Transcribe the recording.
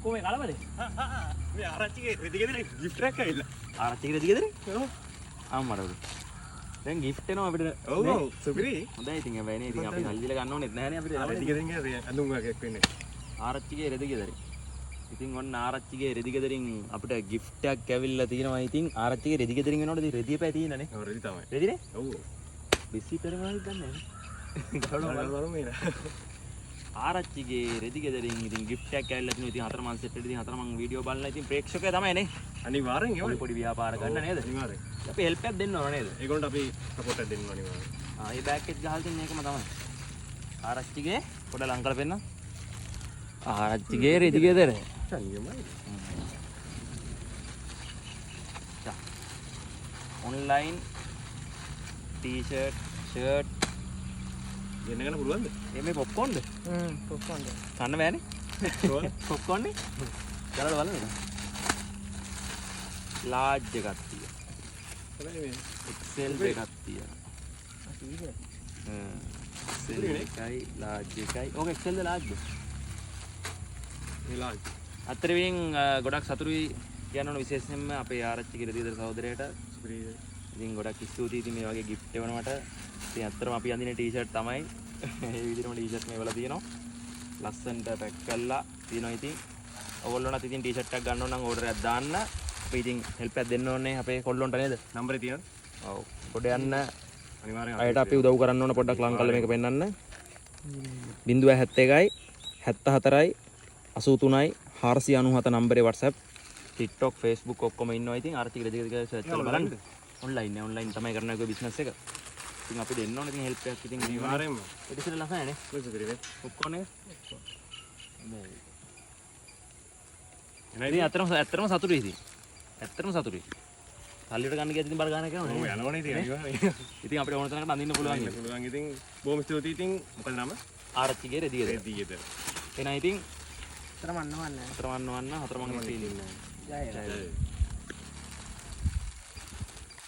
කොහේ කලබලේ? මේ ආරච්චිගේ රෙදි ගෙදර gift එකක් ඇවිල්ලා. ආරච්චිගේ රෙදි ගෙදරේ? ඔව්. අම්මට. දැන් gift එනවා අපිට. ඔව් සුපිරි. හොඳයි ඉතින් හැබැයි ඉතින් අපි සල්ලි දීලා ගන්න ඕනෙත් නැහැ නේ අපිට. රෙදි ගෙදරින් ඇඳුම් වගේක් වෙන්නේ. ආරච්චිගේ රෙදි ගෙදරේ. ඉතින් ඔන්න ආරච්චිගේ රෙදි ගෙදරින් අපිට gift එකක් ඇවිල්ලා තියෙනවා. ඉතින් ආරච්චිගේ රෙදි ගෙදරින් එනකොට ඉතින් රෙදිය පැය තියෙනනේ. ඔව් රෙදි තමයි. රෙදිනේ? ඔව්. බිසි පෙරමායි දන්නේ නැහැ. බලමු මේන. ආරච්චිගේ රෙදි ගෙදරින් ඉතින් gift එකක් ඇවිල්ලා තිනවා. ඉතින් හතර මං සෙට් එකට ඉතින් හතර මං වීඩියෝ බලලා ඉතින් ප්‍රේක්ෂකයා තමයි නේ. අනිවාර්යෙන් ඒවල පොඩි ව්‍යාපාර ගන්න නේද? අනිවාර්යෙන්. අපි හෙල්ප් එකක් දෙන්න ඕන නේද? ඒගොල්ලන්ට අපි සපෝට් එකක් දෙන්න ඕන අනිවාර්යෙන්. මේ බෑග් එක ගහලා තින්නේ ඒකම තමයි. ආරච්චිගේ පොඩ ලං කරලා පෙන්නන්න. ආරච්චිගේ රෙදි ගෙදර. අනියමයි. online t-shirt shirt දෙන්න ගන්න පුළුවන්ද? මේ පොප්කෝන්ද? පොප්කෝන්ද. කන්න බෑනේ. පොප්කෝන් නේ? කරලා බලන්න. large එකක් තියෙනවා. හොඳයි මේ. XL එකක් තියෙනවා. XL එකයි large එකයි. ඕක XL ද large ද? මේ large. අතරෙන් ගොඩක් සතුටුයි කියන්න ඕන විශේෂයෙන්ම අපේ ආරච්චිගේ රෙදි ගෙදර සහෝදරයට. සුපිරි. ඉතින් ගොඩක් ස්තුතියි ඉතින් මේ වගේ gift එවනවට. ඉතින් අත්‍තරම අපි අඳින t-shirt තමයි. මේ විදිහටම t-shirt මේවල තියෙනවා. ලස්සනට පැක් කරලා තියෙනවා ඉතින්. ඔයගොල්ලෝනත් ඉතින් t-shirt එකක් ගන්න ඕන නම් ඕඩර් එකක් දාන්න. අපි ඉතින් help එකක් දෙන්න ඕනේ අපේ කොල්ලොන්ට නේද? නම්බරේ තියෙනවද? ඔව්. පොඩ යන්න අනිවාර්යෙන් අයට අපි උදව් කරන්න ඕන පොඩ්ඩක් ලං කරලා මේක පෙන්නන්න. 071යි 74යි 83යි 497 නම්බරේ WhatsApp TikTok Facebook ඔක්කොම ඉන්නවා ඉතින් ආර්ථික රෙදි ගෙදර සර්ච් කරලා බලන්න. ඔන්ලයින් තමයි කරන එක බිස්නස් එක. ඉතින් අපි දෙන්න ඕනේ ඉතින් හෙල්ප් එකක් ඉතින් අනිවාර්යෙන්ම. ඒක ඉතින් ලස්සනයි නේ. සුපිරි නේ. ඔක්කොම නේ. ඉතින් ඇත්තටම සතුටුයි ඉතින්. ඇත්තටම සතුටුයි. සල්ලියට ගන්න ගියත් ඉතින් බර ගන්න ඔව් කරනවා. යනවනේ ඉතින් අනිවාර්යෙන්. ඉතින් අපිට ඕන තරකට අඳින්න පුළුවන්. පුළුවන් ඉතින් බොහොම ස්තුතියි ඉතින් මොකද නම? ආරච්චිගේ රෙදි ගෙදර. රෙදි ගෙදර. එහෙනම් ඉතින් තරමන්නවන්නේ. හතරමන් වන්න හතරමන් ඉතින් ජය. ජය.